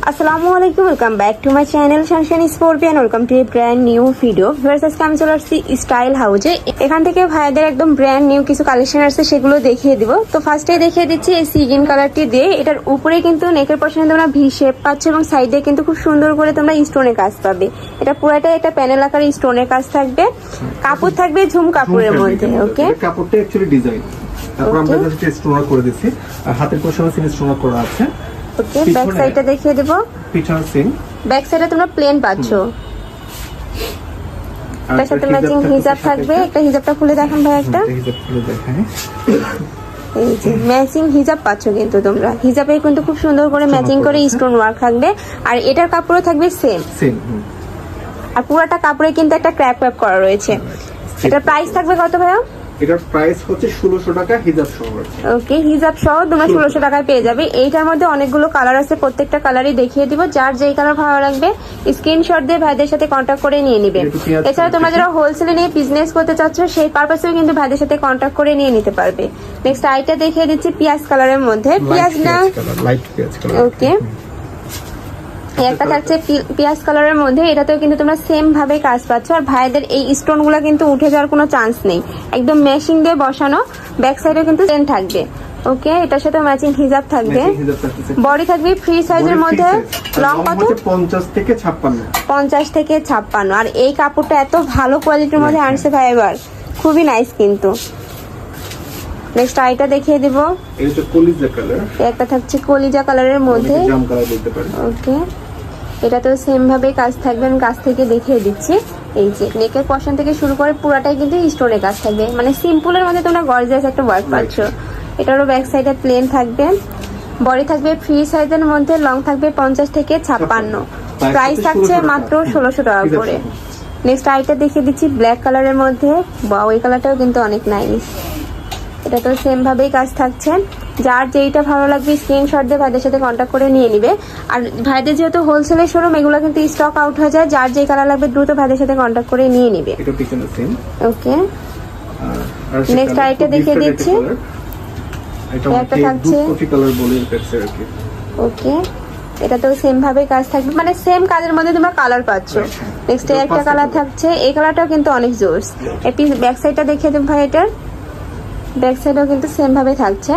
আসসালামু আলাইকুম, welcome back to my channel Sunshine scorpion. Welcome to A brand new video. Viewers, আজকে আমি চলে আসছি স্টাইল হাউজে। এখান থেকে ভাইয়াদের একদম ব্র্যান্ড নিউ কিছু কালেকশন আসছে, সেগুলো দেখিয়ে দিব। তো ফার্স্টে দেখিয়ে দিচ্ছি এই সি গ্রিন কালারটি দিয়ে। এটার উপরে কিন্তু নেকের পশনে তোমরা ভি শেপ পাচ্ছ এবং সাইডে কিন্তু খুব সুন্দর করে তোমরা স্টোনের কাজ পাবে। এটা পুরোটাই একটা প্যানেল আকারে স্টোনের কাজ থাকবে, কাপড় থাকবে ঝুম কাপড়ের মধ্যে। ওকে, কাপড়টা অ্যাকচুয়ালি ডিজাইন, তারপর আমরা জাস্ট স্টোনার করে দিয়েছি, আর হাতের পশনে সিন স্টোনার করা আছে। ওকে, ব্যাক সাইডটা দেখিয়ে দেব। পিছনে সিন, ব্যাক সাইডে তোমরা প্লেন পাচ্ছ, তার সাথে ম্যাচিং হিজাব থাকবে। একটা হিজাবটা খুলে দেখান ভাই, একটা হিজাব খুলে দেখাই। এই যে ম্যাচিং হিজাব পাচ্ছ কিন্তু তোমরা। হিজাবে কিন্তু খুব সুন্দর করে ম্যাচিং করে স্টোন ওয়ার্ক থাকবে, আর এটার কাপড়ও থাকবে সেম। আর পুরোটা কাপড়ে কিন্তু একটা ক্র্যাপ ওয়ার্ক করা রয়েছে। এটার প্রাইস থাকবে কত ভাইয়া? এটার প্রাইস হচ্ছে 1600 টাকা হিজাব সহ। ওকে, হিজাব সহ তোমরা 1600 টাকায় পেয়ে যাবে। এইটার মধ্যে অনেকগুলো কালার আছে, প্রত্যেকটা কালারই দেখিয়ে দিব। যার যেই কালার ভালো লাগবে স্ক্রিনশট দিয়ে ভাইদের সাথে কন্ট্যাক্ট করে নিয়ে নিবে। এছাড়া তোমরা যারা হোলসেলে নিয়ে বিজনেস করতে চাচ্ছ, সেই পারপাসেও কিন্তু ভাইদের সাথে কন্ট্যাক্ট করে নিয়ে নিতে পারবে। নেক্সট আইটা দেখিয়ে দিচ্ছি পেঁয়াজ কালারের মধ্যে। পেঁয়াজ না, লাইট পেঁয়াজ কালার। ওকে, একটা থাকছে পেঁয়াজ কালারের মধ্যে। এটাতেও কিন্তু তোমরা সেম ভাবে কাজ পাচ্ছ, আর ভাইদের এই স্টোন গুলা কিন্তু উঠে যাওয়ার কোনো চান্স নেই, একদম মেশিং দিয়ে বসানো। ব্যাক সাইডে কিন্তু চেন থাকবে। ওকে, এটার সাথে ম্যাচিং হিজাব থাকবে। বডি থাকবে ফ্রি সাইজের মধ্যে। লং কত? 50 থেকে 56। 50 থেকে 56। আর এই কাপড়টা এত ভালো কোয়ালিটির মধ্যে আনছে ভাই, এবার খুবই নাইস কিন্তু। নেক্সট আইটা দেখিয়ে দিব। এটা কলিজা কালার, একটা থাকছে কলিজা কালারের মধ্যে। জাম কালার বলতে পারি। ওকে, এটা তো সেম ভাবে কাজ থাকবে, আমি কাছ থেকে দেখিয়ে দিচ্ছি। এই যে নেকের পশন থেকে শুরু করে পুরাটাই কিন্তু স্টোনের কাজ থাকবে, মানে সিম্পলের মধ্যে তোমরা গর্জিয়াস একটা ওয়ার্ক পাচ্ছ। এটারও ব্যাক সাইডে প্লেন থাকবে, বডি থাকবে ফ্রি সাইজের মধ্যে, লং থাকবে 50 থেকে 56। প্রাইস থাকছে মাত্র 1600 টাকা করে। নেক্সট আইটা দেখিয়ে দিচ্ছি ব্ল্যাক কালারের মধ্যে। ওই কালারটাও কিন্তু অনেক নাইস। এটা তো সেম ভাবেই কাজ থাকছে। যার যেইটা ভালো লাগবে স্ক্রিনশট দিয়ে ভাইদের সাথে কন্ট্যাক্ট করে নিয়ে নিবে। আর ভাইদের যেহেতু হোলসেলের শোরুম, এগুলো কিন্তু স্টক আউট হয়ে যায়। যার যেই কালার লাগবে দ্রুত ভাইদের সাথে কন্ট্যাক্ট করে নিয়ে নিবে। এটা পিছনে সেম। ওকে, নেক্সট আইটা দেখিয়ে দিচ্ছি। এটা একটা থাকছে কফি কালার বলে পেছে আর কি। ওকে, এটা তো সেম ভাবে কাজ থাকবে, মানে সেম কাজের মধ্যে তোমরা কালার পাচ্ছ। নেক্সট একটা কালার থাকছে, এই কালারটাও কিন্তু অনেক জোস। এই ব্যাক সাইডটা দেখিয়ে দেব ভাই। এটার ব্যাক সাইডও কিন্তু সেম ভাবে থাকছে।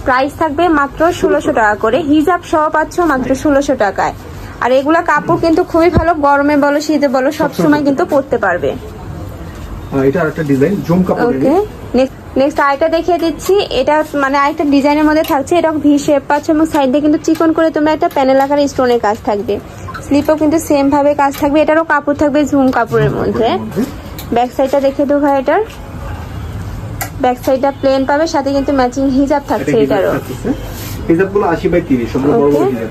প্রাইস থাকবে মাত্র 1600 টাকা করে। হিজাব সহ পাচ্ছ মাত্র 1600 টাকায়। আর এগুলা কাপড় কিন্তু খুবই ভালো, গরমে বলো শীতে বলো সবসময় কিন্তু পরতে পারবে। এটা আরেকটা ডিজাইন জুম কাপড়ের। ওকে, নেক্সট আরেকটা দেখিয়ে দিচ্ছি। এটা মানে আরেকটা ডিজাইনের মধ্যে থাকছে। এটা ভি শেপ পাচ্ছ এবং সাইডে কিন্তু চিকন করে তোমরা একটা প্যানেল আকারে স্টোনের কাজ থাকবে। স্লিপও কিন্তু সেম ভাবে কাজ থাকবে। এটারও কাপড় থাকবে ঝুম কাপড়ের মধ্যে। ব্যাক সাইডটা দেখিয়ে দেবো ভাই। এটার ব্যাক সাইডটা প্লেন পাবে, সাথে কিন্তু ম্যাচিং হিজাব থাকছে। এটারও হিজাবগুলো 80/30 সবগুলো বড় বড় হিজাব।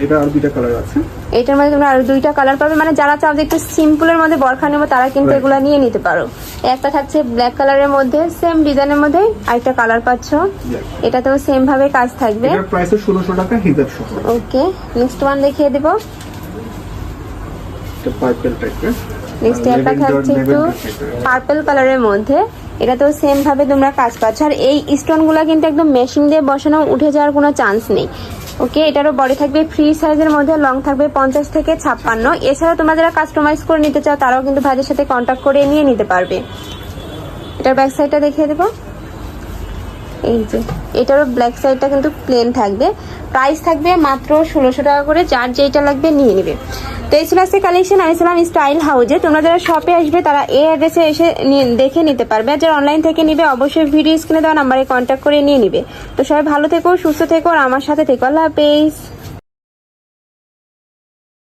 এটা আর দুইটা কালার আছে। এটার মধ্যে তোমরা আরো দুইটা কালার পাবে, মানে যারা চাও যে একটু সিম্পলের মধ্যে বরখা নেবো তারা কিন্তু এগুলা নিয়ে নিতে পারো। একটা থাকছে ব্ল্যাক কালারের মধ্যে, সেম ডিজাইনের মধ্যে আরেকটা কালার পাচ্ছ। এটাতেও সেম ভাবে কাজ থাকবে। এটার প্রাইস 1600 টাকা হিজাব সহ। ওকে, নেক্সট ওয়ান দেখিয়ে দেব। এটা পার্পল টাইপের। নেক্সট একটা থাকছে একটু পার্পল কালারের মধ্যে। এটাতেও সেম ভাবে তোমরা কাজ পাচ্ছ। আর এই স্টোন গুলা কিন্তু একদম মেশিন দিয়ে বসানো, উঠে যাওয়ার কোনো চান্স নেই। ওকে, এটারও বডি থাকবে ফ্রি সাইজের মধ্যে, লং থাকবে 50 থেকে 56। এছাড়া তোমরা যারা কাস্টমাইজ করে নিতে চাও তারাও কিন্তু ভাইদের সাথে কন্ট্যাক্ট করে নিয়ে নিতে পারবে। এটার ব্যাক সাইডটা দেখিয়ে দেবো। এই যে এটারও ব্ল্যাক সাইডটা কিন্তু প্লেন থাকবে। প্রাইস থাকবে মাত্র 1600 টাকা করে। যার যেটা লাগবে নিয়ে নেবে। তো এই ছিল আজকে কালেকশন। আমি ছিলাম স্টাইল হাউজে। তোমরা যারা শপে আসবে তারা এই অ্যাড্রেসে এসে দেখে নিতে পারবে। আর যারা অনলাইন থেকে নিবে অবশ্যই ভিডিও স্ক্রিনে দেওয়া নাম্বারে কন্ট্যাক্ট করে নিয়ে নিবে। তো সবাই ভালো থেকো, সুস্থ থেকো, আর আমার সাথে থেকো। আল্লাহ হাফেজ।